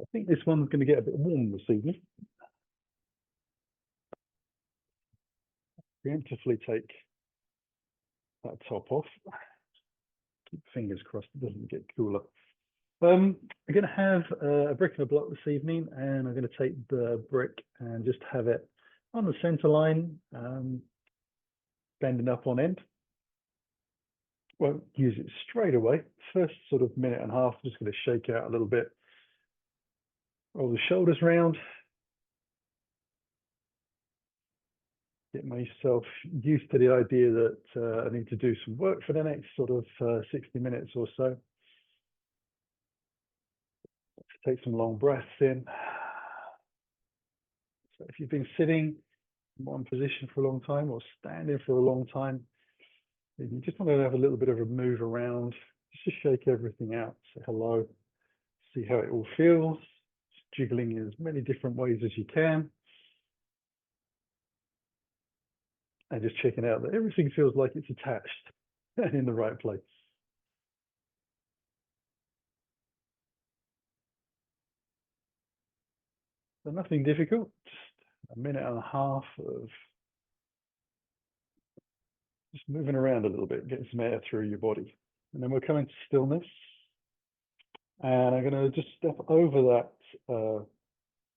I think this one's going to get a bit warm this evening. Preemptively take that top off. Keep fingers crossed it doesn't get cooler. I'm going to have a brick and a block this evening, and I'm going to take the brick and just have it on the center line, bending up on end. Won't use it straight away. First sort of minute and a half, just going to shake out a little bit. Roll the shoulders round. Get myself used to the idea that I need to do some work for the next sort of 60 minutes or so. Take some long breaths in. So if you've been sitting in one position for a long time or standing for a long time, you just want to have a little bit of a move around, just to shake everything out, say hello, see how it all feels, just jiggling in as many different ways as you can. And just checking out that everything feels like it's attached and in the right place. So nothing difficult, just a minute and a half of just moving around a little bit, getting some air through your body. And then we'll come into stillness. And I'm going to just step over that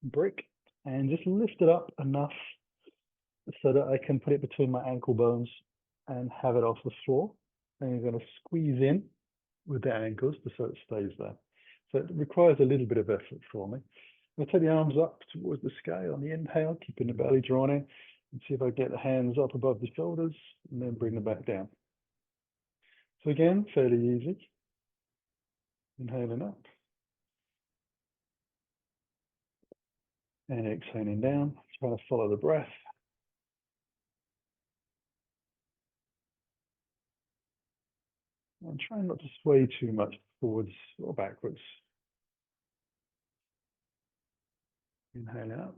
brick and just lift it up enough so that I can put it between my ankle bones and have it off the floor. And you're going to squeeze in with the ankles so it stays there. So it requires a little bit of effort for me. I'll take the arms up towards the sky on the inhale, keeping the belly drawn in, and see if I get the hands up above the shoulders and then bring them back down. So again, fairly easy. Inhaling up and exhaling down, trying to follow the breath. And trying not to sway too much forwards or backwards. Inhaling up.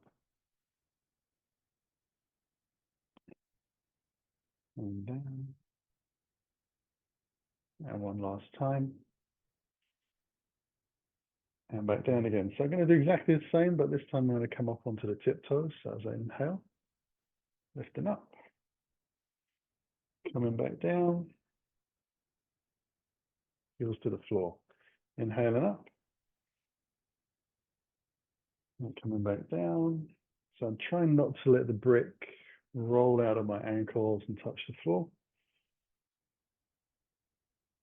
And down. And one last time. And back down again. So I'm going to do exactly the same, but this time I'm going to come up onto the tiptoes as I inhale. Lifting up. Coming back down. Heels to the floor. Inhaling up. And coming back down. So I'm trying not to let the brick roll out of my ankles and touch the floor.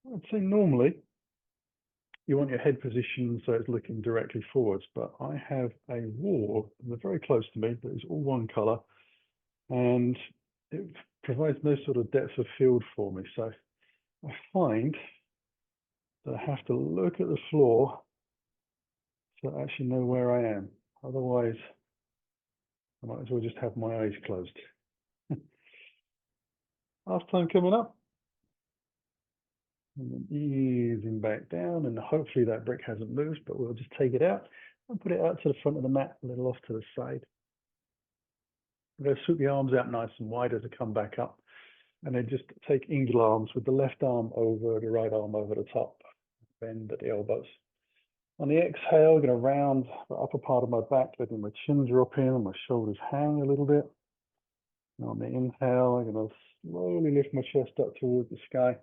I'd say normally you want your head positioned so it's looking directly forwards, but I have a wall very close to me that is all one color, and it provides no sort of depth of field for me. So I find that I have to look at the floor to actually know where I am. Otherwise, I might as well just have my eyes closed. Last time coming up. And then easing back down, and hopefully that brick hasn't moved, but we'll just take it out and put it out to the front of the mat, a little off to the side. I'm going to swoop the arms out nice and wide as I come back up, and then just take eagle arms with the left arm over the right arm over the top, bend at the elbows. On the exhale, I'm going to round the upper part of my back, letting my chin drop in and my shoulders hang a little bit. And on the inhale, I'm going to slowly lift my chest up towards the sky.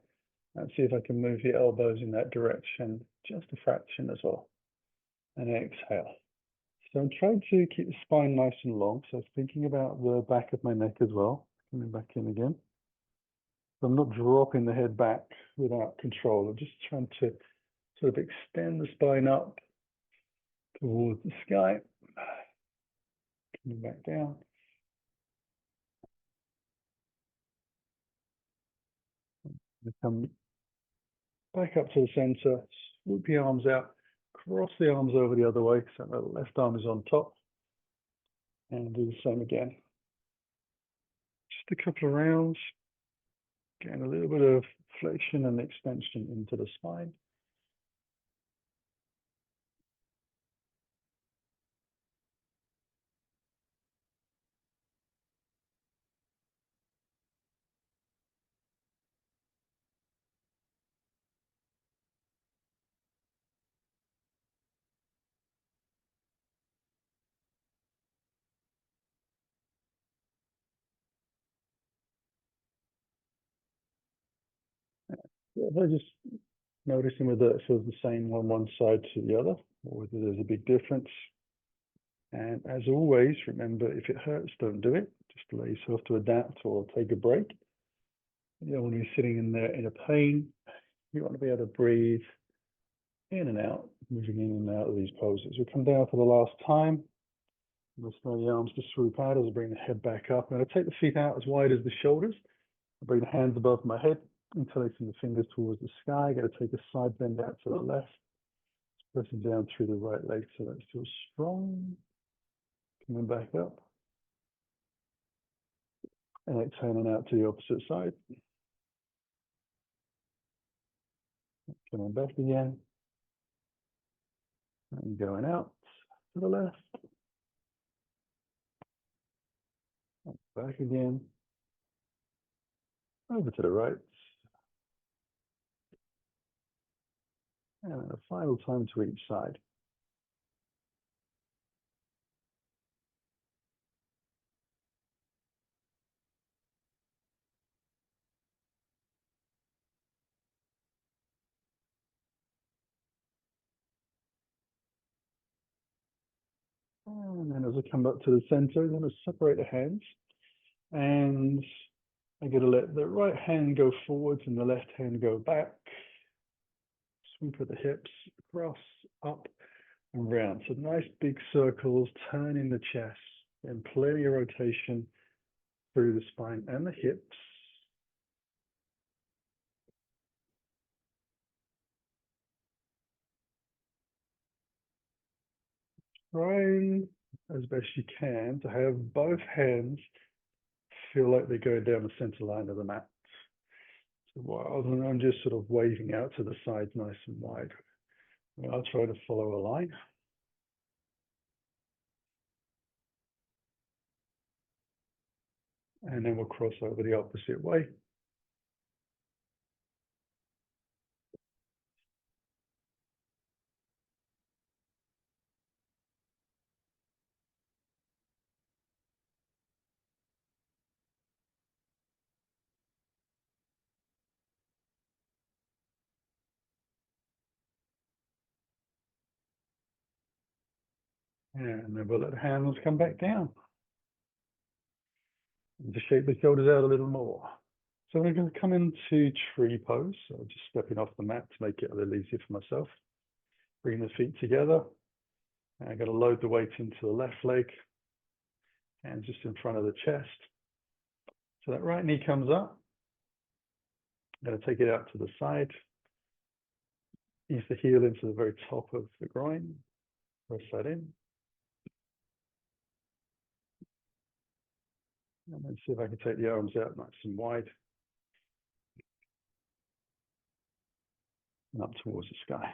And see if I can move the elbows in that direction, just a fraction as well. And exhale. So I'm trying to keep the spine nice and long. So thinking about the back of my neck as well. Coming back in again. So I'm not dropping the head back without control. I'm just trying to sort of extend the spine up towards the sky. Coming back down. Come back up to the center, swoop the arms out, cross the arms over the other way, so the left arm is on top, and do the same again. Just a couple of rounds, getting a little bit of flexion and extension into the spine. Yeah, they're just noticing whether it feels the same on one side to the other, or whether there's a big difference. And as always, remember, if it hurts, don't do it. Just allow yourself to adapt or take a break. You know, when you're sitting in there in a pain, you want to be able to breathe in and out, moving in and out of these poses. We'll come down for the last time. We'll allow the arms to swoop out as I bring the head back up. I'm going to take the feet out as wide as the shoulders. I bring the hands above my head, interlacing the fingers towards the sky. I'm going to take a side bend out to the left, pressing down through the right leg so that it feels strong. Coming back up. And exhaling out to the opposite side. Coming back again. And going out to the left. Back again. Over to the right. And then a final time to each side. And then as I come up to the center, I'm going to separate the hands. And I'm going to let the right hand go forwards and the left hand go back. Sweep of the hips, across, up, and round. So nice big circles, turning the chest, and plenty of rotation through the spine and the hips. Trying as best you can to have both hands feel like they're going down the center line of the mat. So rather than I'm just sort of waving out to the sides nice and wide, I'll try to follow a line. And then we'll cross over the opposite way. And then we'll let the hands come back down. And just shake the shoulders out a little more. So we're going to come into tree pose. So just stepping off the mat to make it a little easier for myself. Bring the feet together. And I'm going to load the weight into the left leg. And just in front of the chest. So that right knee comes up. I'm going to take it out to the side. Ease the heel into the very top of the groin. Press that in. And then see if I can take the arms out nice and wide. And up towards the sky.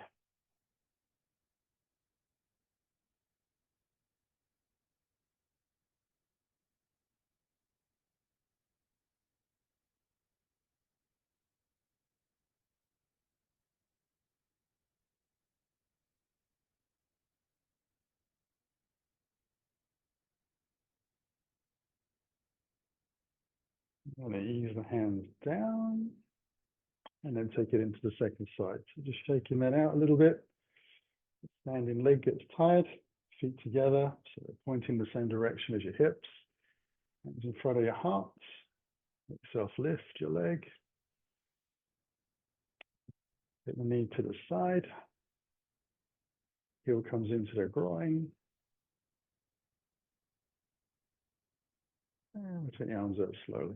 I'm going to ease the hands down. And then take it into the second side. So just shaking that out a little bit. Standing leg gets tired. Feet together, so they're pointing the same direction as your hips. Hands in front of your heart. Make yourself lift your leg. Take the knee to the side. Heel comes into the groin. And we take the arms out slowly.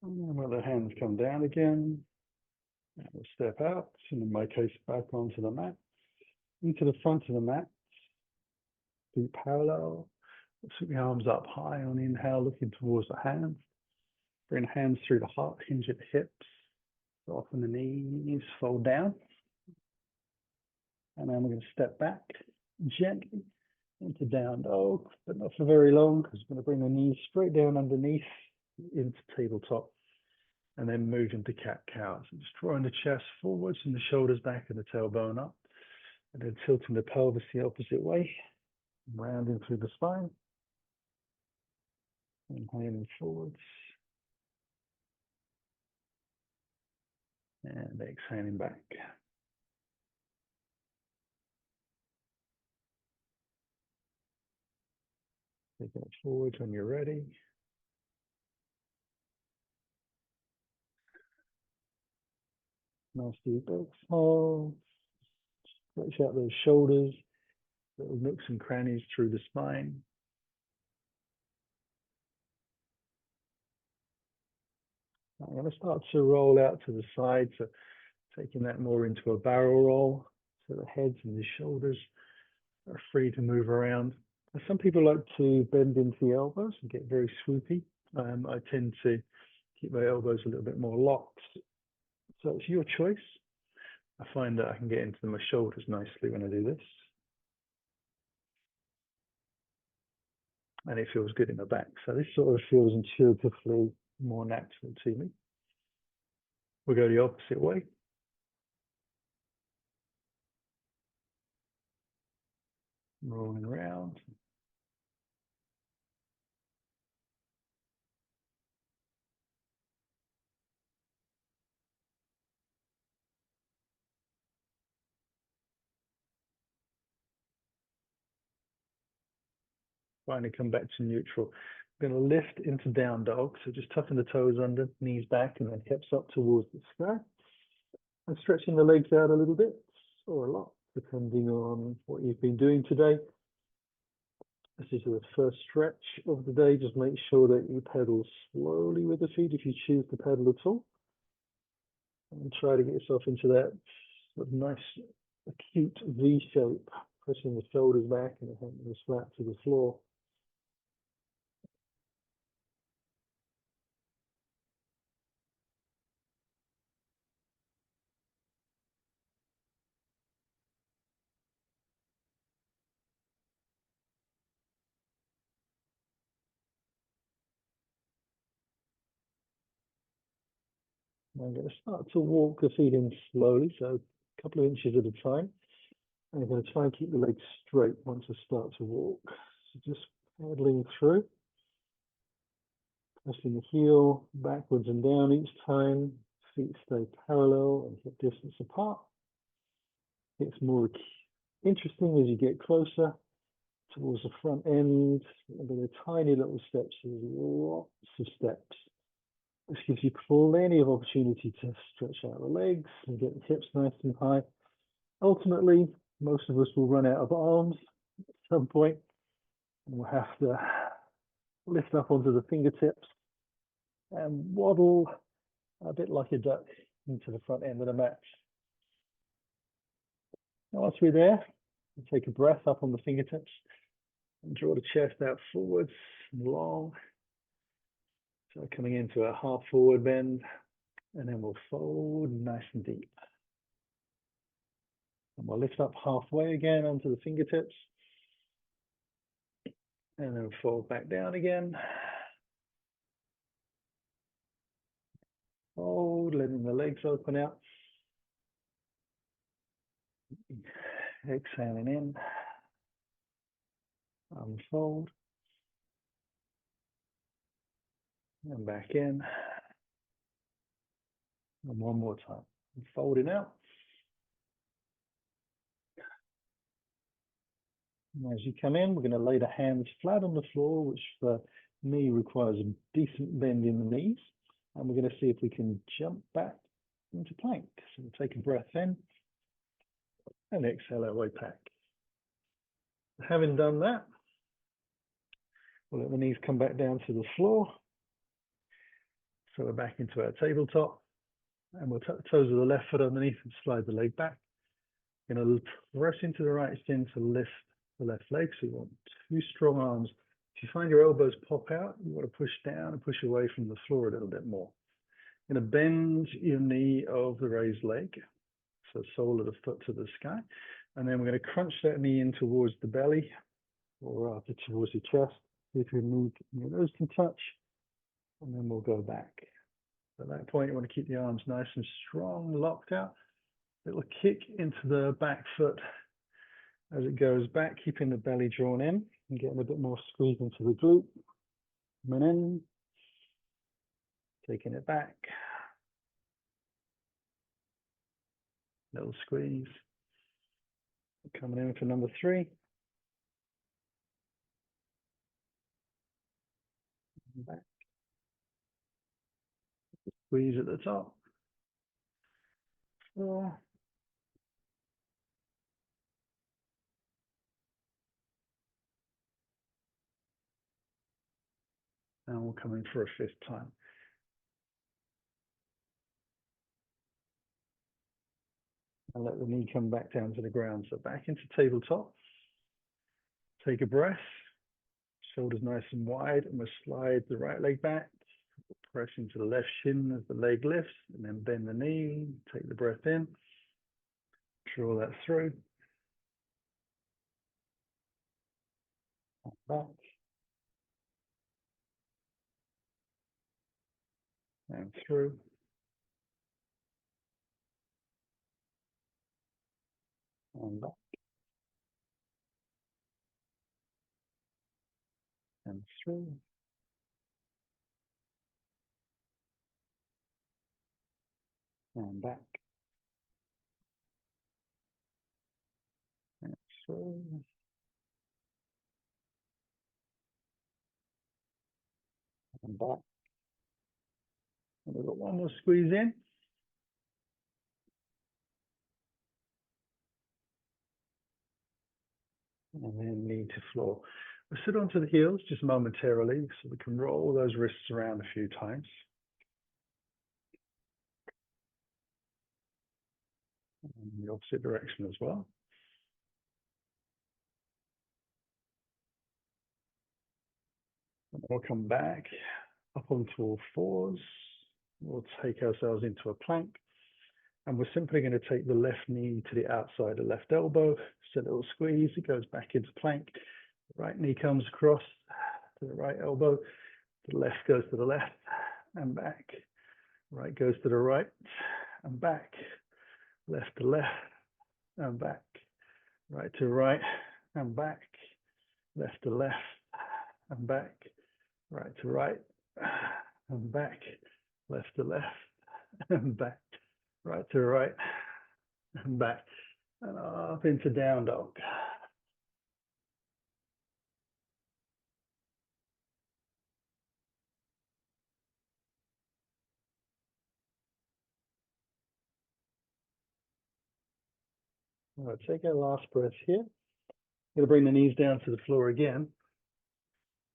And then we'll let the hands come down again. And we'll step out, and in my case, back onto the mat. Into the front of the mat. Feet parallel. Sweep the arms up high on inhale, looking towards the hands. Bring hands through the heart, hinge at the hips. Soften the knees, fold down. And then we're going to step back gently into down dog, but not for very long, because we're going to bring the knees straight down underneath into tabletop. And then move into cat-cow. So just drawing the chest forwards and the shoulders back and the tailbone up. And then tilting the pelvis the opposite way. Rounding through the spine. Inhaling forwards. And exhaling back. Taking it forward when you're ready. Nice deep exhale. Stretch out those shoulders, little nooks and crannies through the spine. I'm going to start to roll out to the side, so taking that more into a barrel roll, so the heads and the shoulders are free to move around. Some people like to bend into the elbows and get very swoopy. I tend to keep my elbows a little bit more locked. So it's your choice. I find that I can get into my shoulders nicely when I do this. And it feels good in the back. So this sort of feels intuitively more natural to me. We'll go the opposite way. Rolling around. Finally come back to neutral. I'm going to lift into down dog. So just tucking the toes under, knees back, and then hips up towards the sky. And stretching the legs out a little bit, or a lot, depending on what you've been doing today. This is the first stretch of the day. Just make sure that you pedal slowly with the feet if you choose to pedal at all. And try to get yourself into that sort of nice acute V shape, pressing the shoulders back and the hands flat to the floor. I'm going to start to walk the feet in slowly, so a couple of inches at a time. And I'm going to try and keep the legs straight once I start to walk. So just pedaling through, pressing the heel backwards and down each time. Feet stay parallel and hip distance apart. It's more interesting as you get closer towards the front end. There are tiny little steps, there's lots of steps. This gives you plenty of opportunity to stretch out the legs and get the hips nice and high. Ultimately, most of us will run out of arms at some point, and we'll have to lift up onto the fingertips and waddle a bit like a duck into the front end of the mat. Now, once we're there, we'll take a breath up on the fingertips and draw the chest out forwards and long. So coming into a half forward bend, and then we'll fold nice and deep. And we'll lift up halfway again onto the fingertips. And then fold back down again. Fold, letting the legs open out. Exhaling in. Unfold. And back in. And one more time. And folding out. And as you come in, we're going to lay the hands flat on the floor, which for me requires a decent bend in the knees. And we're going to see if we can jump back into plank. So we'll take a breath in and exhale our way back. Having done that, we'll let the knees come back down to the floor. So we're back into our tabletop. And we'll tuck the toes of the left foot underneath and slide the leg back. We're going to press into the right shin to lift the left leg. So you want two strong arms If you find your elbows pop out, you want to push down and push away from the floor a little bit more. You're going to bend your knee over the raised leg, so sole of the foot to the sky, and then we're going to crunch that knee in towards the belly or rather towards your chest. If your knee and your nose can touch, and then we'll go back. At that point, you want to keep the arms nice and strong, locked out. Little kick into the back foot as it goes back, keeping the belly drawn in and getting a bit more squeeze into the glute. Coming in, taking it back. Little squeeze. Coming in for number 3. Back. Squeeze at the top. 4. And we'll come in for a 5th time. And let the knee come back down to the ground. So back into tabletop. Take a breath. Shoulders nice and wide, and we'll slide the right leg back. Press into the left shin as the leg lifts, and then bend the knee. Take the breath in. Draw that through. Back. And through. And back. And through. And back. And through. And back. And we've got one more squeeze in. And then knee to floor. We'll sit onto the heels just momentarily so we can roll those wrists around a few times. And the opposite direction as well. And we'll come back up onto all fours. We'll take ourselves into a plank. And we're simply going to take the left knee to the outside of the left elbow. So a little squeeze, it goes back into plank. The right knee comes across to the right elbow. The left goes to the left and back. Right goes to the right and back. Left to left and back. Right to right and back. Left to left and back. Right to right and back. Left to left and back. Right to right and back. And up into down dog. All right, take our last breath here. We're going to bring the knees down to the floor again.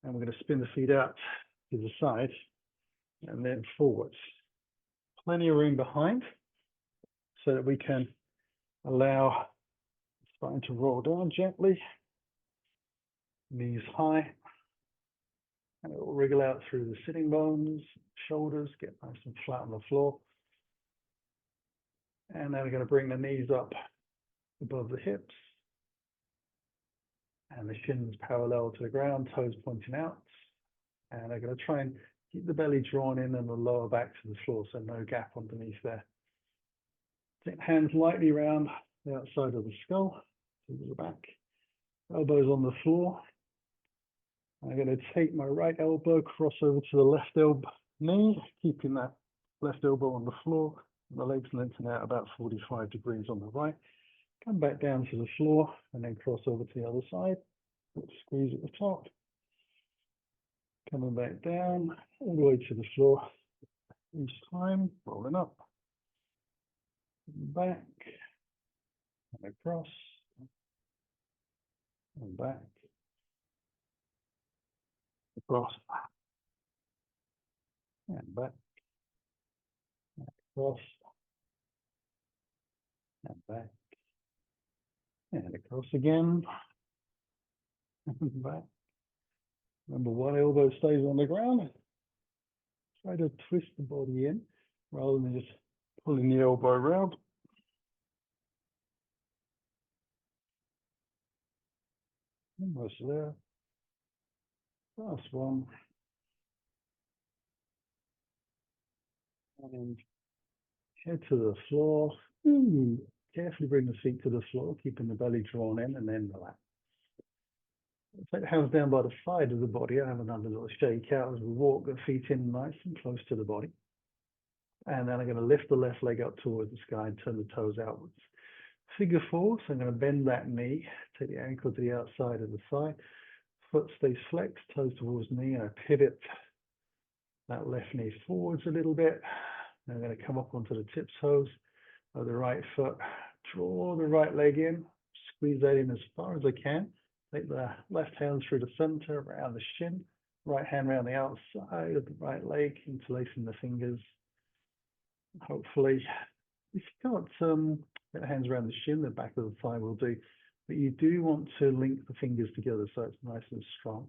And we're going to spin the feet out to the side and then forwards. Plenty of room behind so that we can allow the spine to roll down gently. Knees high. And it will wriggle out through the sitting bones, shoulders, get nice and flat on the floor. And then we're going to bring the knees up above the hips. And the shins parallel to the ground, toes pointing out. And I'm going to try and keep the belly drawn in and the lower back to the floor, so no gap underneath there. Take hands lightly around the outside of the skull, to the back. Elbows on the floor. I'm going to take my right elbow, cross over to the left elbow knee, keeping that left elbow on the floor. And the legs lengthen out about 45 degrees on the right. Come back down to the floor and then cross over to the other side. Squeeze at the top. Coming back down all the way to the floor. Each time, rolling up. Back. And across. And back. Across. And back. And across. And back. And across again. And back. Remember, one elbow stays on the ground. Try to twist the body in rather than just pulling the elbow around. Almost there. Last one. And head to the floor. Carefully bring the feet to the floor, keeping the belly drawn in, and then relax. Take the hands down by the side of the body. I have another little shake out as we walk the feet in nice and close to the body. And then I'm going to lift the left leg up towards the sky and turn the toes outwards. Figure four, so I'm going to bend that knee, take the ankle to the outside of the thigh. Foot stays flexed, toes towards knee, and I pivot that left knee forwards a little bit. Now I'm going to come up onto the tip toes of the right foot, draw the right leg in, squeeze that in as far as I can. Take the left hand through the center, around the shin, right hand around the outside of the right leg, interlacing the fingers. Hopefully, if you can't get the hands around the shin, the back of the thigh will do, but you do want to link the fingers together so it's nice and strong.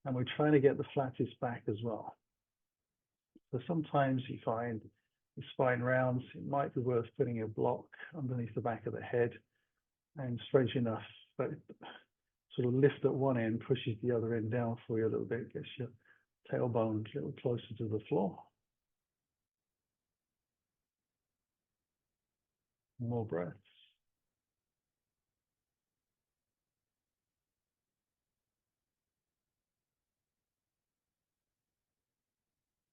And we're trying to get the flattest back as well. So sometimes you find the spine rounds, it might be worth putting a block underneath the back of the head, and strange enough, but sort of lift at one end, pushes the other end down for you a little bit, gets your tailbone a little closer to the floor. More breaths.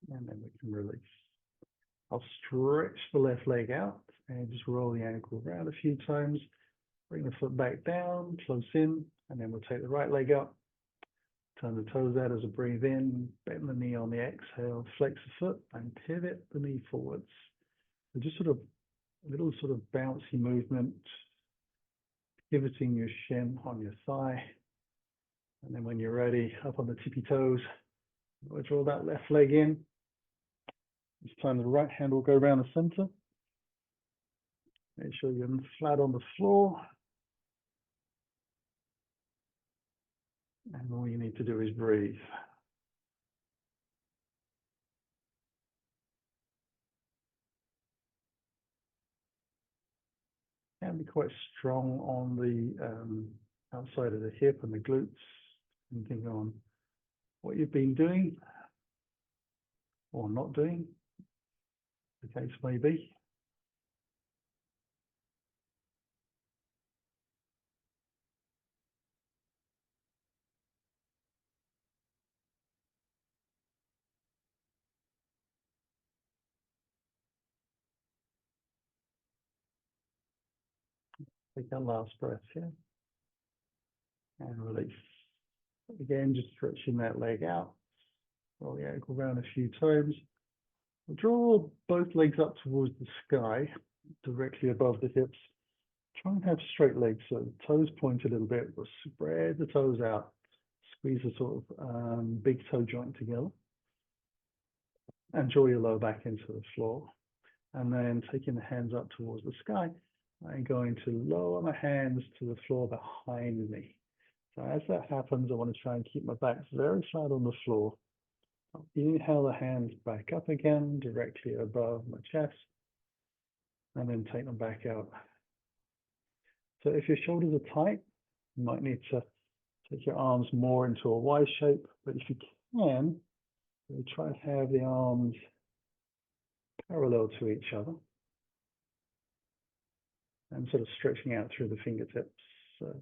And then we can release. I'll stretch the left leg out and just roll the ankle around a few times. Bring the foot back down, close in, and then we'll take the right leg up. Turn the toes out as I breathe in, bend the knee on the exhale, flex the foot and pivot the knee forwards. So just sort of a little sort of bouncy movement, pivoting your shin on your thigh. And then when you're ready, up on the tippy toes, we'll draw that left leg in. This time the right hand will go around the center. Make sure you're flat on the floor. And all you need to do is breathe. Can be quite strong on the outside of the hip and the glutes, depending on what you've been doing or not doing, the case may be. Take that last breath here and release. Again, just stretching that leg out. Roll the ankle around a few times. Draw both legs up towards the sky, directly above the hips. Try and have straight legs, so the toes point a little bit, but spread the toes out. Squeeze the sort of big toe joint together. And draw your lower back into the floor. And then taking the hands up towards the sky, I'm going to lower my hands to the floor behind me. So as that happens, I want to try and keep my back very flat on the floor. I'll inhale the hands back up again, directly above my chest, and then take them back out. So if your shoulders are tight, you might need to take your arms more into a Y shape, but if you can, try to have the arms parallel to each other and sort of stretching out through the fingertips. So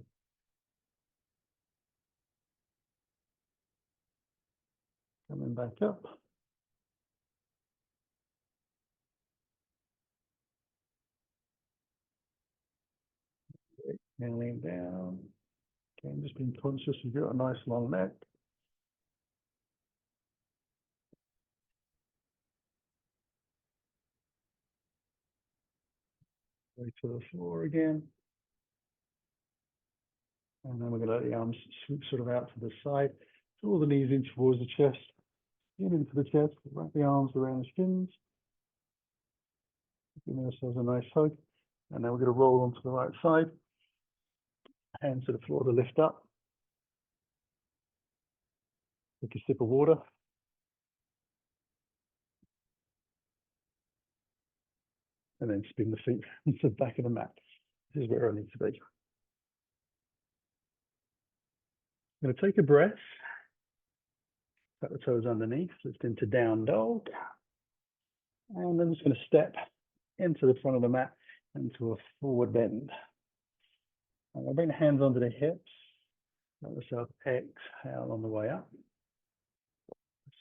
coming back up. And lean down. Okay, just being conscious you've got a nice long neck. Way to the floor again. And then we're going to let the arms swoop sort of out to the side. Draw the knees in towards the chest. In into the chest. Wrap the arms around the shins. Giving ourselves a nice hug. And then we're going to roll onto the right side. Hands to the floor to lift up. Take a sip of water. And then spin the feet into the back of the mat. This is where I need to be. I'm going to take a breath. Tuck the toes underneath, lift into down dog. And I'm just going to step into the front of the mat into a forward bend. I'm going to bring the hands onto the hips. Let yourself exhale on the way up.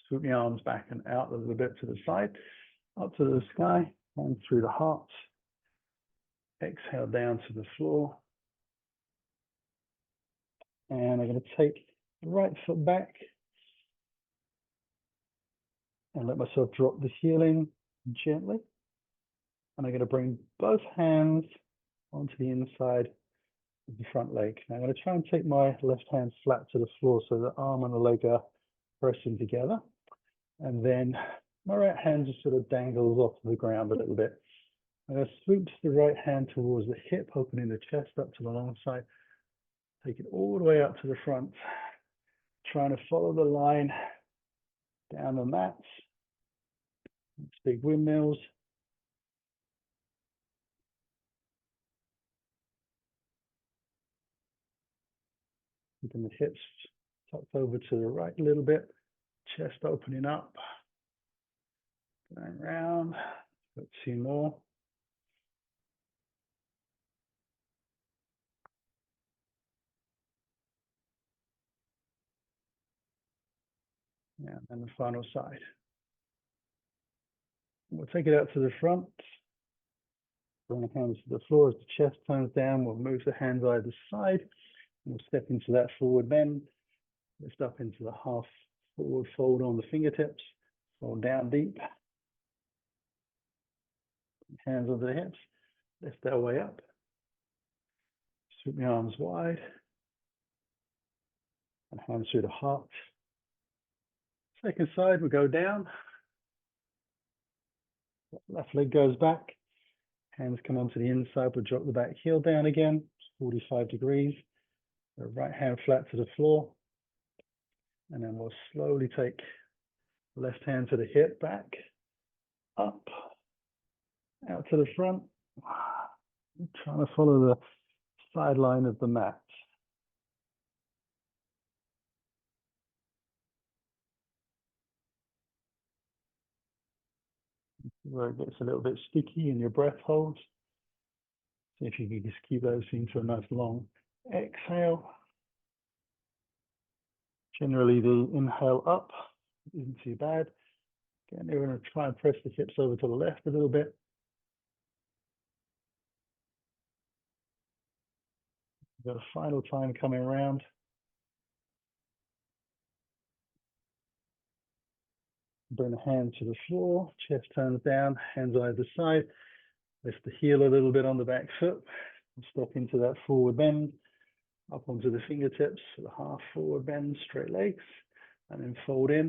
Swoop the arms back and out a little bit to the side, up to the sky, and through the heart. Exhale down to the floor. And I'm going to take the right foot back and let myself drop the heel in gently. And I'm going to bring both hands onto the inside of the front leg. Now I'm going to try and take my left hand flat to the floor so the arm and the leg are pressing together. And then my right hand just sort of dangles off the ground a little bit. I'm going to swoop the right hand towards the hip, opening the chest up to the long side. Take it all the way up to the front. Trying to follow the line down the mats. It's big windmills. Keeping the hips tucked over to the right a little bit. Chest opening up. Going round. Got 2 more. Yeah, and the final side. We'll take it out to the front. Bring the hands to the floor as the chest turns down. We'll move the hands either side. We'll step into that forward bend. Lift up into the half forward fold on the fingertips. Fold down deep. Hands over the hips. Lift that way up. Sweep the arms wide. And hands through the heart. Second side, we go down. Left leg goes back. Hands come onto the inside. We'll drop the back heel down again. 45 degrees. The right hand flat to the floor. And then we'll slowly take the left hand to the hip, back, up, out to the front. Trying to follow the sideline of the mat. Where it gets a little bit sticky and your breath holds. See if you can just keep those things to a nice long exhale. Generally, the inhale up isn't too bad. Again, we're going to try and press the hips over to the left a little bit. We've got a final time coming around. Bring the hand to the floor, chest turns down, hands either side. Lift the heel a little bit on the back foot. Step into that forward bend. Up onto the fingertips, the half forward bend, straight legs, and then fold in.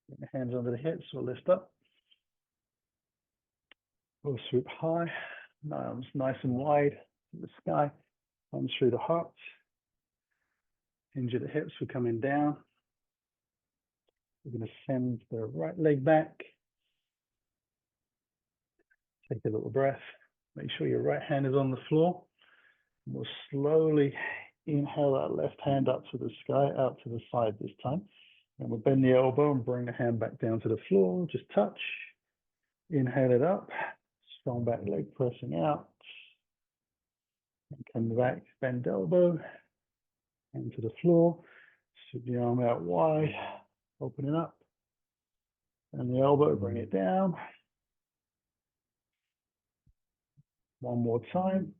Bring the hands under the hips, we'll lift up. We'll swoop high, arms nice and wide to the sky, arms through the heart. Hinge at the hips, we're coming down. We're going to send the right leg back. Take a little breath. Make sure your right hand is on the floor. We'll slowly inhale that left hand up to the sky, out to the side this time. And we'll bend the elbow and bring the hand back down to the floor. Just touch. Inhale it up. Strong back leg pressing out. And come back, bend elbow. Hand to the floor. Sweep the arm out wide. Open it up. And the elbow, bring it down. One more time.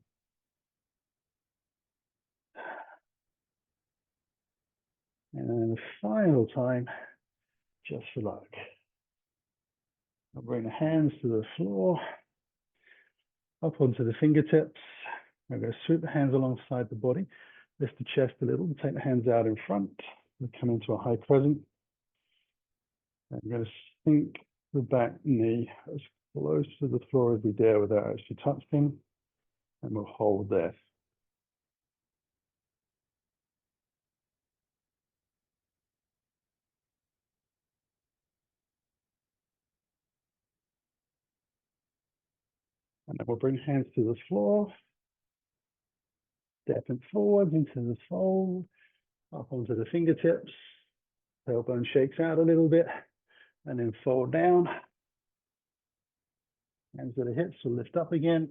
And then the final time, just for luck. I'll bring the hands to the floor, up onto the fingertips. I'm going to sweep the hands alongside the body, lift the chest a little, take the hands out in front, and come into a high crescent. I'm going to sink the back knee as close to the floor as we dare without actually touching, and we'll hold there. And then we'll bring hands to the floor, stepping forward into the fold, up onto the fingertips, tailbone shakes out a little bit, and then fold down. Hands to the hips will lift up again.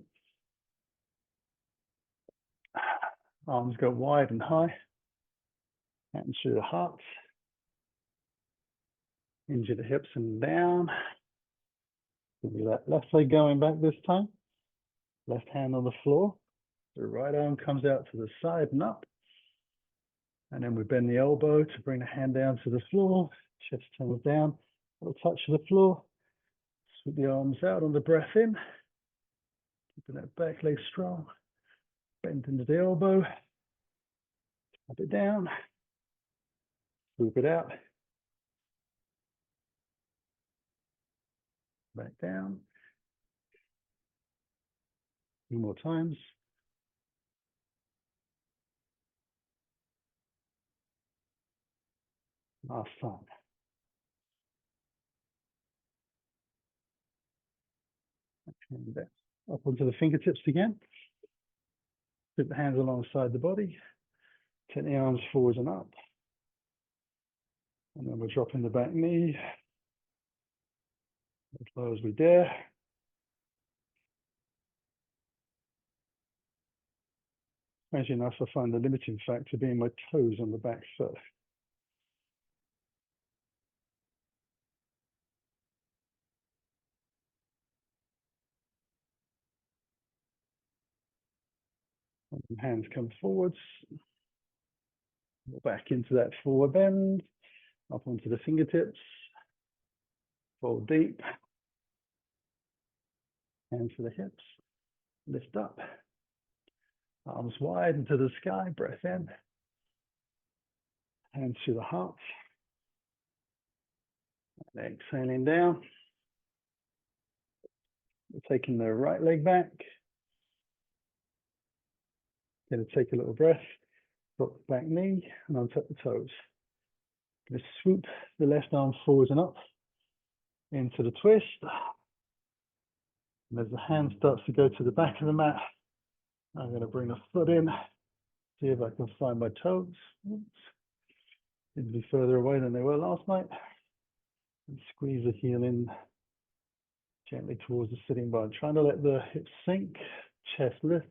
Arms go wide and high. Hands through the heart. Into the hips and down. Give me that left leg going back this time. Left hand on the floor. The right arm comes out to the side and up. And then we bend the elbow to bring the hand down to the floor. Chest turns down. We'll touch the floor. Sweep the arms out on the breath in. Keeping that back leg strong. Bend into the elbow. Tap it down. Swoop it out. Back down. 2 more times. Last time. And up onto the fingertips again. Put the hands alongside the body. Take the arms forwards and up. And then we're dropping the back knee as low as we dare. As enough, I find the limiting factor being my toes on the back foot. And hands come forwards. Back into that forward bend. Up onto the fingertips. Fold deep. Hands to the hips. Lift up. Arms wide into the sky. Breath in. Hands to the heart. And exhaling down. We're taking the right leg back. Going to take a little breath. Drop the back knee and untap the toes. Going to swoop the left arm forwards and up into the twist. And as the hand starts to go to the back of the mat, I'm going to bring the foot in, see if I can find my toes. Oops. Need to be further away than they were last night. And squeeze the heel in gently towards the sitting bone, trying to let the hips sink, chest lifts.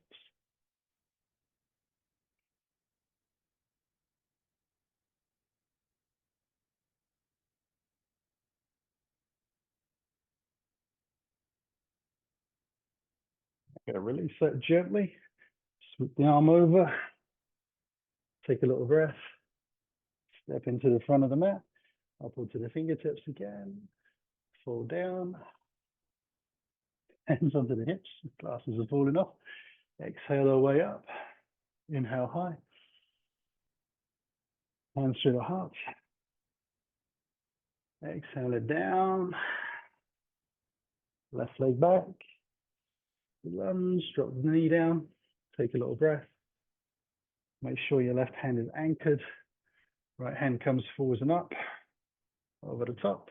I'm going to release that gently. Swoop the arm over. Take a little breath. Step into the front of the mat. Up onto the fingertips again. Fold down. Hands onto the hips. Glasses are falling off. Exhale our way up. Inhale high. Hands through the heart. Exhale it down. Left leg back. Lunge, drop the knee down. Take a little breath. Make sure your left hand is anchored. Right hand comes forwards and up. Over the top.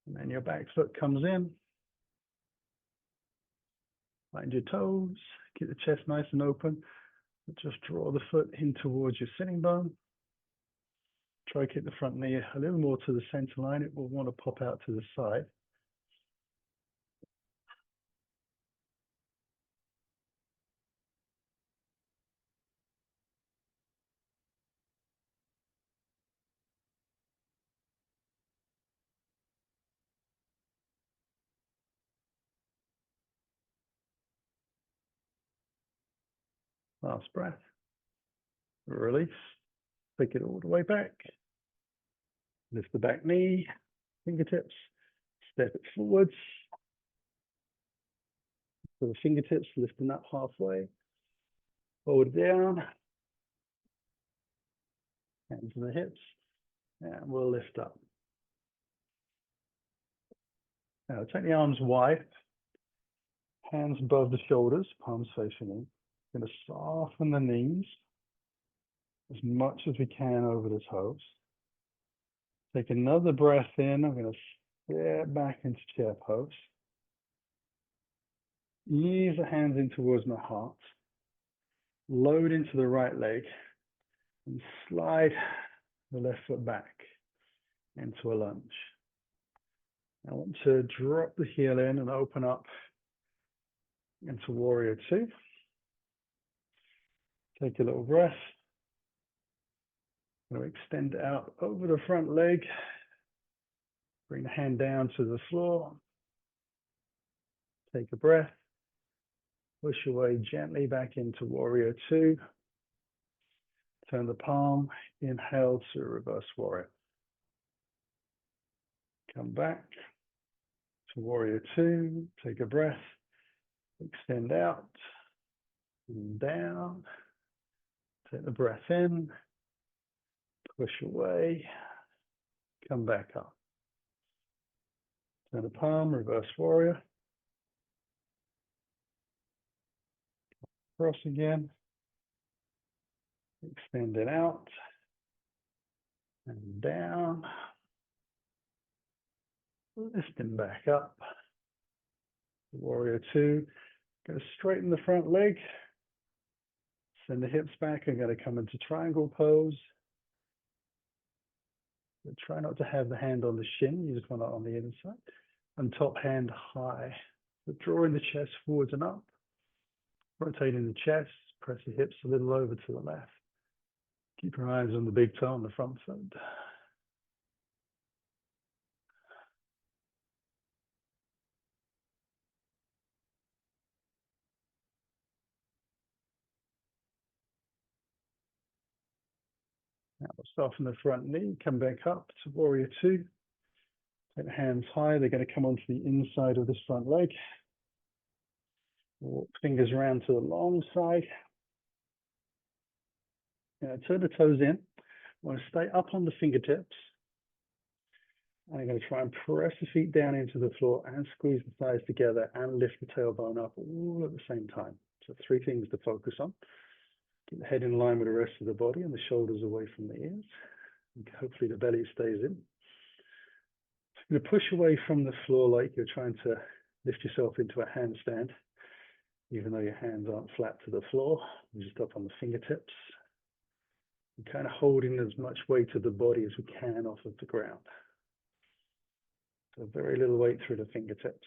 And then your back foot comes in. Find your toes. Keep the chest nice and open. Just draw the foot in towards your sitting bone. Try to keep the front knee a little more to the center line. It will want to pop out to the side. Last breath. Release. Take it all the way back. Lift the back knee, fingertips. Step it forwards. So the fingertips lifting up halfway. Forward down. Hands to the hips. And we'll lift up. Now take the arms wide. Hands above the shoulders, palms facing in. Going to soften the knees as much as we can over the toes. Take another breath in. I'm going to step back into chair pose. Ease the hands in towards my heart. Load into the right leg and slide the left foot back into a lunge. I want to drop the heel in and open up into warrior two. Take a little breath. I'm going to extend out over the front leg. Bring the hand down to the floor. Take a breath. Push your way gently back into warrior two. Turn the palm. Inhale to reverse warrior. Come back to warrior two. Take a breath. Extend out and down. Take the breath in. Push away. Come back up. Turn the palm, reverse warrior. Cross again. Extend it out and down. Lifting back up. Warrior two. Go straighten the front leg. Send the hips back. I'm going to come into triangle pose. But try not to have the hand on the shin. You just want it on the inside. And top hand high. So drawing the chest forwards and up. Rotating the chest. Press the hips a little over to the left. Keep your eyes on the big toe on the front foot. Now we'll soften the front knee, come back up to warrior two. Take the hands high, they're going to come onto the inside of this front leg. Walk fingers around to the long side. Now turn the toes in. I want to stay up on the fingertips. I'm going to try and press the feet down into the floor and squeeze the thighs together and lift the tailbone up all at the same time. So 3 things to focus on. Keep the head in line with the rest of the body and the shoulders away from the ears. And hopefully the belly stays in. You're going to push away from the floor like you're trying to lift yourself into a handstand, even though your hands aren't flat to the floor. You're just up on the fingertips. And kind of holding as much weight of the body as we can off of the ground. So very little weight through the fingertips.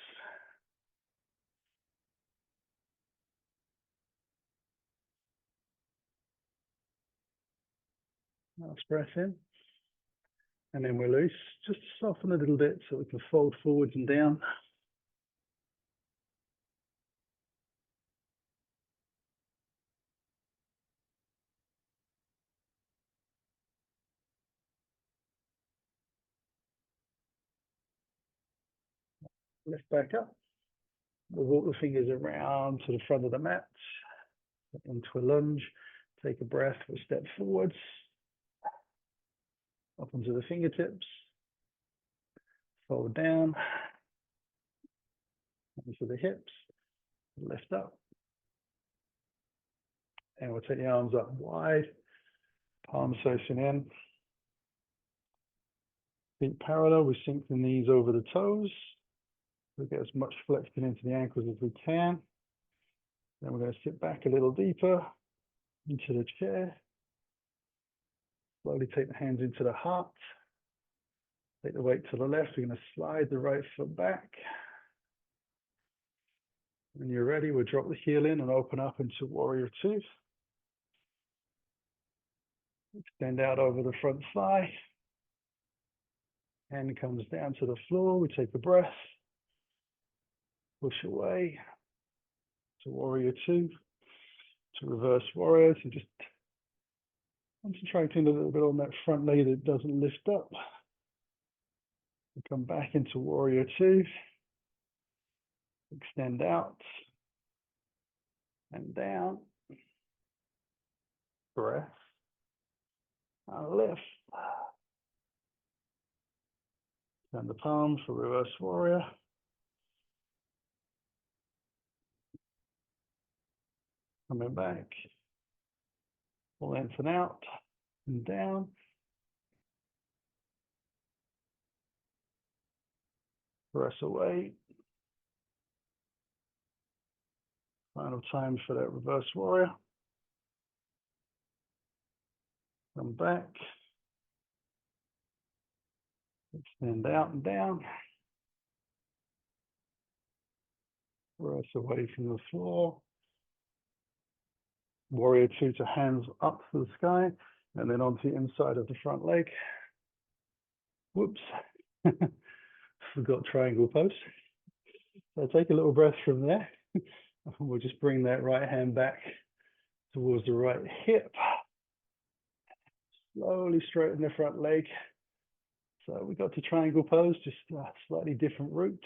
Last breath in. And then release, just to soften a little bit so we can fold forwards and down. Lift back up. We'll walk the fingers around to the front of the mat, into a lunge. Take a breath, we'll step forwards, up onto the fingertips, fold down, onto the hips, lift up. And we'll take the arms up wide, palms facing in. Feet parallel, we sink the knees over the toes. We'll get as much flexion into the ankles as we can. Then we're going to sit back a little deeper into the chair. Slowly take the hands into the heart. Take the weight to the left. We're going to slide the right foot back. When you're ready, we'll drop the heel in and open up into warrior two. Extend out over the front thigh. Hand comes down to the floor. We take a breath. Push away to warrior two. To reverse warrior. So just concentrating a little bit on that front leg that doesn't lift up. We'll come back into warrior two. Extend out and down. Breath. And lift. Turn the palms for reverse warrior. Coming back. Lengthen out and down. Press away. Final time for that reverse warrior. Come back. Extend out and down. Reverse away from the floor. Warrior 2 to hands up to the sky, and then onto the inside of the front leg. Whoops. Forgot triangle pose. So take a little breath from there. We'll just bring that right hand back towards the right hip. Slowly straighten the front leg. So we got to triangle pose, just a slightly different route.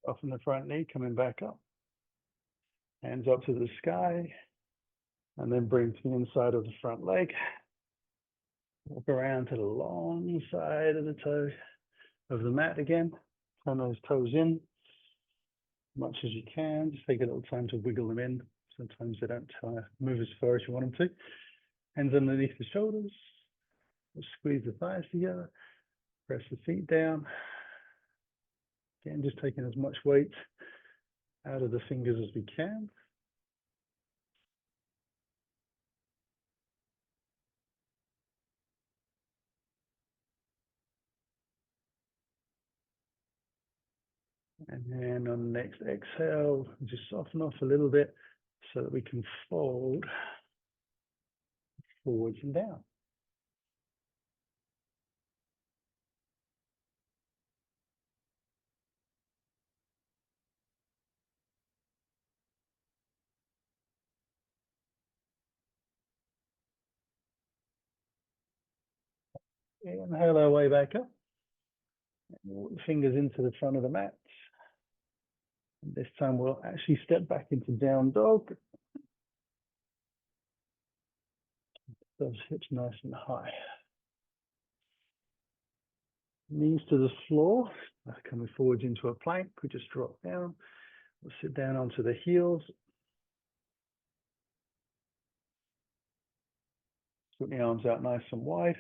Off in the front knee, coming back up. Hands up to the sky. And then bring to the inside of the front leg. Walk around to the long side of the toe of the mat again. Turn those toes in as much as you can. Just take a little time to wiggle them in. Sometimes they don't move as far as you want them to. Hands underneath the shoulders. Squeeze the thighs together. Press the feet down. Again, just taking as much weight out of the fingers as we can. And then on the next exhale, just soften off a little bit so that we can fold forwards and down. Inhale our way back up. Walk the fingers into the front of the mat. And this time we'll actually step back into down dog. Those hips nice and high. Knees to the floor. Coming forwards into a plank. We just drop down. We'll sit down onto the heels. Put the arms out nice and wide.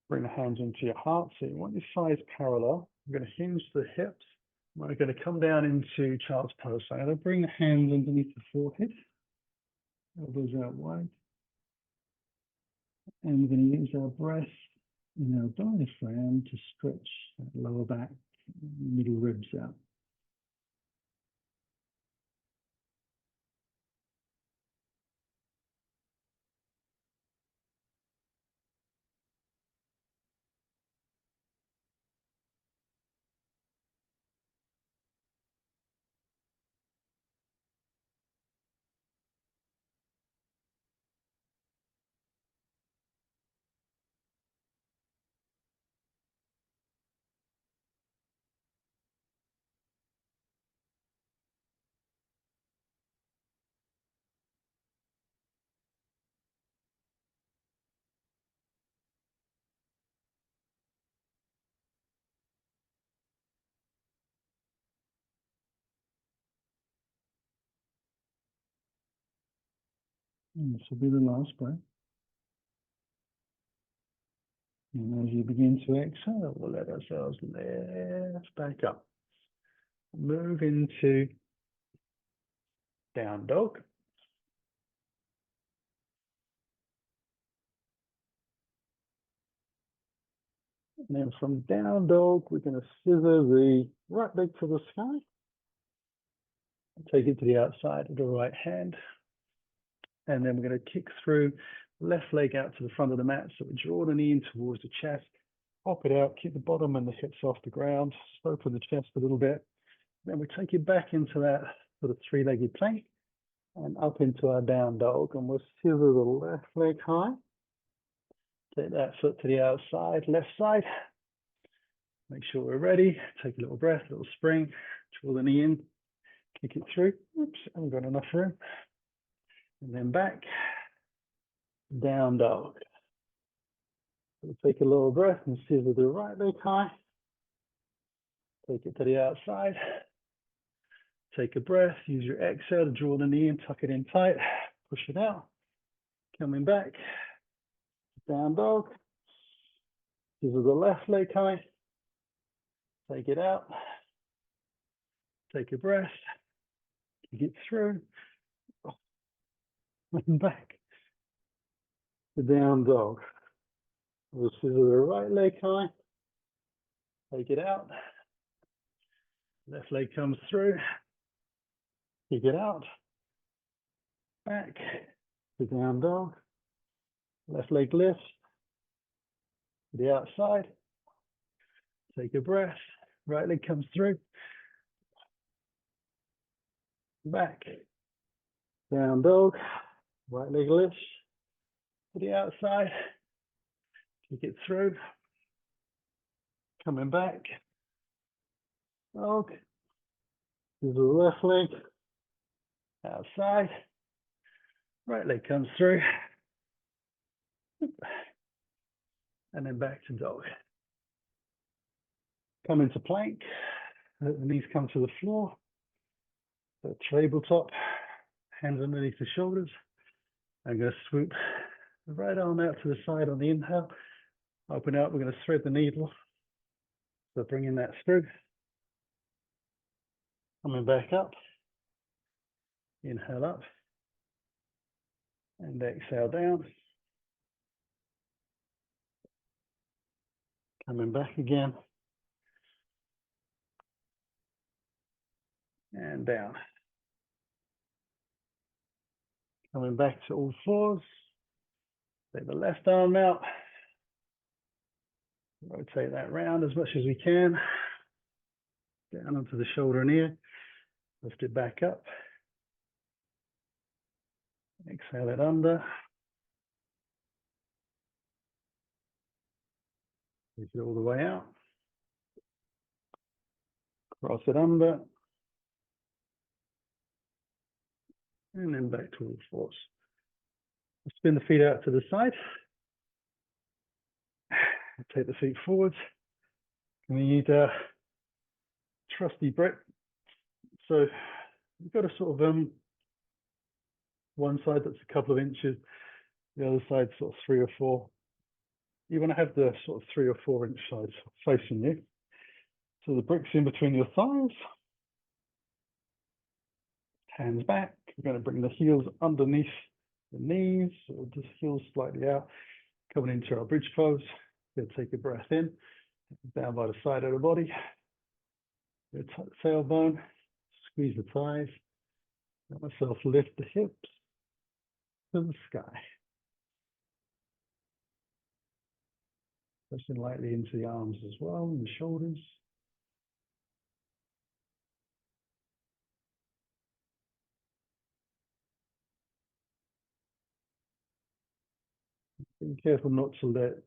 Bring the hands into your heart. So you want your thighs parallel. We're going to hinge the hips. We're going to come down into child's pose. So I'm going to bring the hands underneath the forehead. Elbows out wide. And we're going to use our breath in our diaphragm to stretch that lower back, middle ribs out. And this will be the last breath. And as you begin to exhale, we'll let ourselves lift back up. Move into down dog. And then from down dog, we're going to scissor the right leg to the sky. Take it to the outside of the right hand. And then we're going to kick through left leg out to the front of the mat. So we draw the knee in towards the chest, pop it out, keep the bottom and the hips off the ground, open the chest a little bit. Then we take it back into that sort of three-legged plank and up into our down dog. And we'll scissor the left leg high. Take that foot to the outside, left side. Make sure we're ready. Take a little breath, a little spring. Draw the knee in, kick it through. Oops, I haven't got enough room. And then back, down dog. We'll take a little breath and scissor the right leg high. Take it to the outside. Take a breath, use your exhale to draw the knee in, tuck it in tight, push it out. Coming back, down dog. Scissor the left leg high. Take it out. Take a breath. Get through. And back. The down dog. We'll scissor the right leg high. Take it out. Left leg comes through. Take it out. Back. The down dog. Left leg lifts. To the outside. Take a breath. Right leg comes through. Back. Down dog. Right leg lifts. To the outside. Take it through. Coming back. Dog. This is the left leg. Outside. Right leg comes through. And then back to dog. Come into plank. The knees come to the floor. The tabletop. Hands underneath the shoulders. I'm going to swoop the right arm out to the side on the inhale. Open out. We're going to thread the needle. So bringing that through. Coming back up. Inhale up. And exhale down. Coming back again. And down. Coming back to all fours. Take the left arm out. Rotate that round as much as we can. Down onto the shoulder and ear. Lift it back up. Exhale it under. Take it all the way out. Cross it under. And then back to all fours. Spin the feet out to the side. Take the feet forwards. We need a trusty brick. So we've got a sort of one side that's a couple of inches, the other side sort of 3 or 4. You want to have the sort of 3 or 4 inch sides facing you. So the brick's in between your thighs. Hands back. We're going to bring the heels underneath the knees, or just heels slightly out, coming into our bridge pose. We'll take a breath in, down by the side of the body. Your tailbone, squeeze the thighs. Let myself lift the hips to the sky. Pressing lightly into the arms as well, and the shoulders. Be careful not to let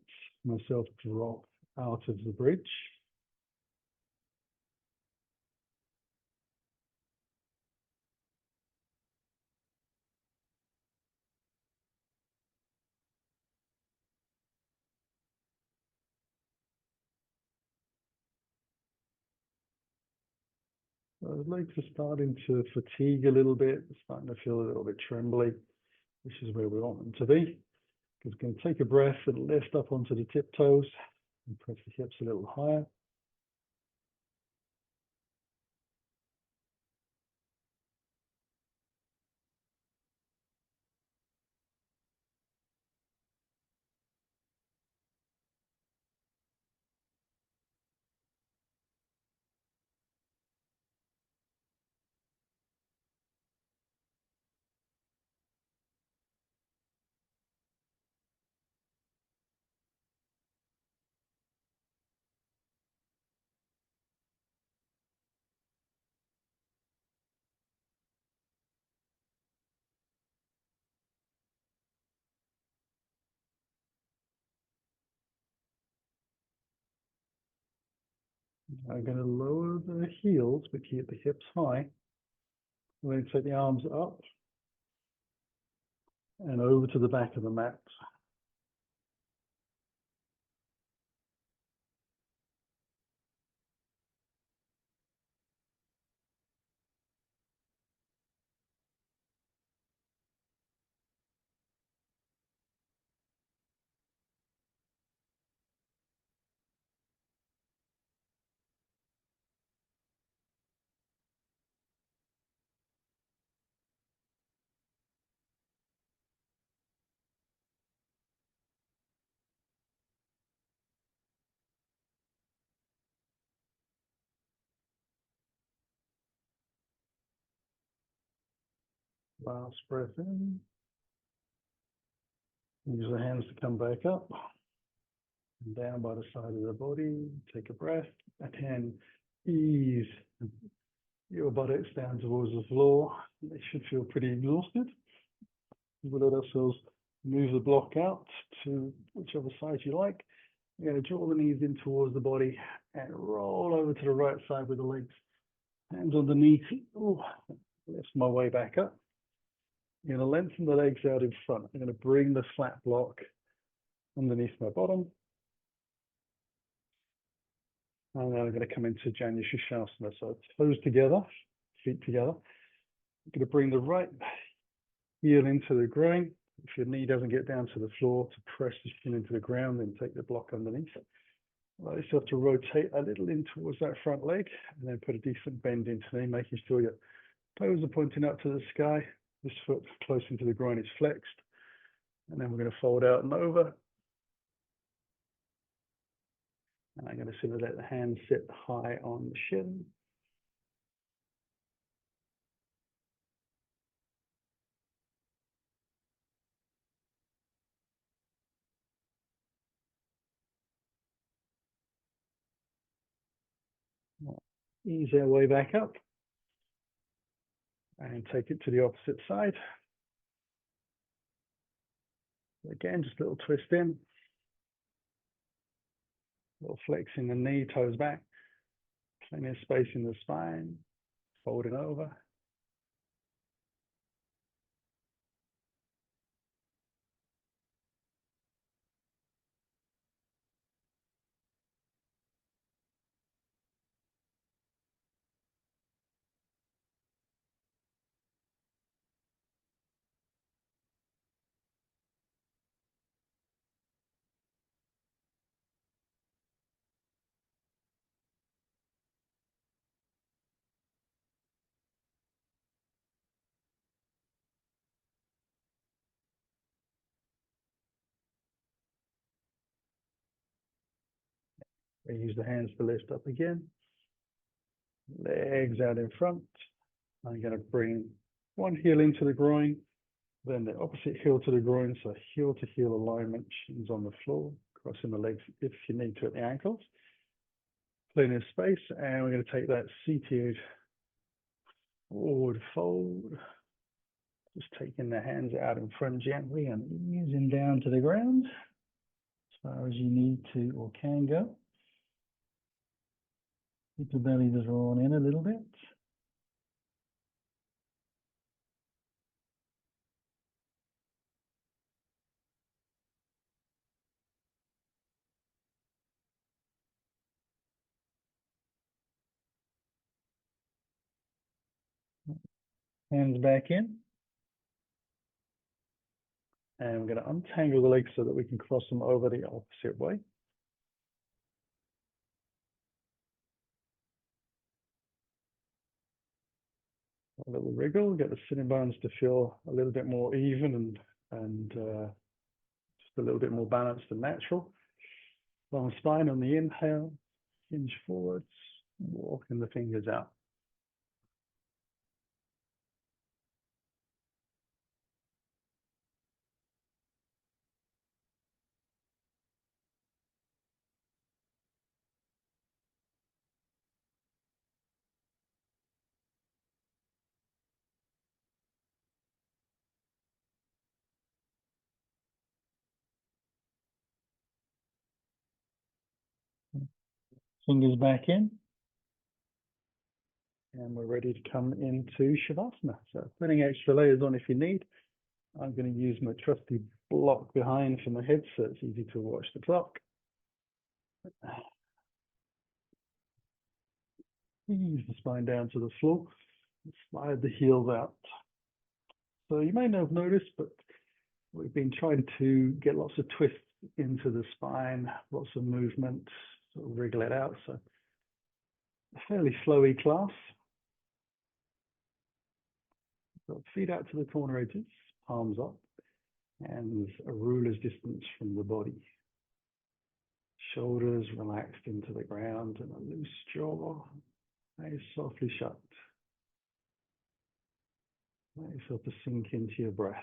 myself drop out of the bridge. The legs are starting to fatigue a little bit, starting to feel a little bit trembly, which is where we want them to be. Because we're going to take a breath and lift up onto the tiptoes and press the hips a little higher. I'm going to lower the heels, but keep the hips high. We're going to take the arms up and over to the back of the mat. Last breath in. Use the hands to come back up and down by the side of the body. Take a breath and ease your buttocks down towards the floor. They should feel pretty exhausted. We'll let ourselves move the block out to whichever side you like. You're going to draw the knees in towards the body and roll over to the right side with the legs. Hands underneath. Ooh, lift my way back up. I'm going to lengthen the legs out in front. I'm going to bring the flat block underneath my bottom. And then I'm going to come into Janu Shasana. So toes together, feet together. I'm going to bring the right heel into the groin. If your knee doesn't get down to the floor, to press the shin into the ground, then take the block underneath. Allow yourself to rotate a little in towards that front leg, and then put a decent bend into the knee, making sure your toes are pointing up to the sky. This foot close into the groin is flexed. And then we're going to fold out and over. And I'm going to simply let the hands sit high on the shin. Ease our way back up. And take it to the opposite side. Again, just a little twist in. A little flexing the knee, toes back. Plenty of space in the spine. Folding over. We use the hands to lift up again. Legs out in front. I'm going to bring one heel into the groin, then the opposite heel to the groin, so heel to heel alignment, shins on the floor, crossing the legs if you need to at the ankles. Plenty of space, and we're going to take that seated forward fold. Just taking the hands out in front gently and easing down to the ground as far as you need to or can go. Keep the belly drawn in a little bit. Hands back in. And we're going to untangle the legs so that we can cross them over the opposite way. A little wriggle, get the sitting bones to feel a little bit more even and just a little bit more balanced and natural. Long spine on the inhale, hinge forwards, walking the fingers out. Fingers back in. And we're ready to come into Shavasana. So putting extra layers on if you need. I'm going to use my trusty block behind for my head so it's easy to watch the clock. Ease the spine down to the floor. Slide the heels out. So you may not have noticed, but we've been trying to get lots of twists into the spine, lots of movement, sort of wriggle it out. So a fairly flowy class. So feet out to the corner edges, palms up, and a ruler's distance from the body. Shoulders relaxed into the ground and a loose jaw, eyes softly shut. Let yourself to sink into your breath.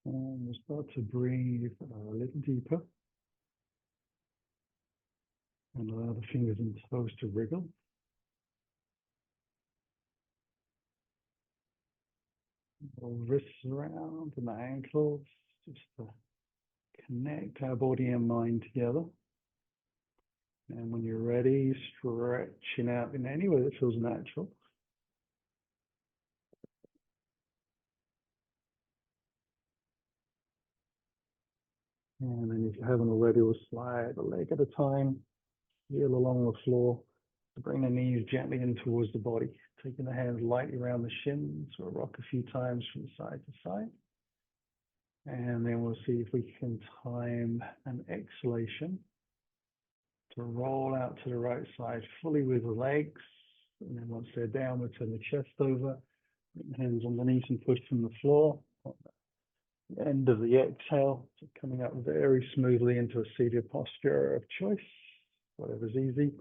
And we'll start to breathe a little deeper and allow the fingers and toes to wriggle. Wrists around and the ankles, just to connect our body and mind together. And when you're ready, stretching out in any way that feels natural. And then if you haven't already, we'll slide a leg at a time, heel along the floor, to bring the knees gently in towards the body, taking the hands lightly around the shins, or rock a few times from side to side. And then we'll see if we can time an exhalation to roll out to the right side fully with the legs. And then once they're down, we'll turn the chest over, hands underneath and push from the floor. The end of the exhale, so coming up very smoothly into a seated posture of choice, whatever's easy.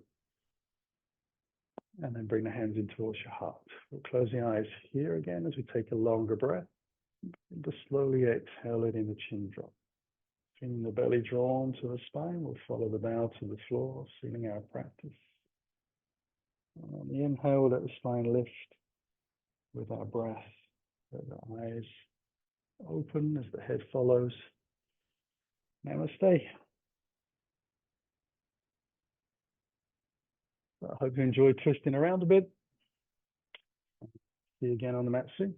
And then bring the hands in towards your heart. We'll close the eyes here again as we take a longer breath. And just slowly exhale it in the chin drop. Feeling the belly drawn to the spine, we'll follow the bow to the floor, sealing our practice. And on the inhale, let the spine lift with our breath. Let the eyes open as the head follows. Namaste. I hope you enjoyed twisting around a bit. See you again on the mat soon.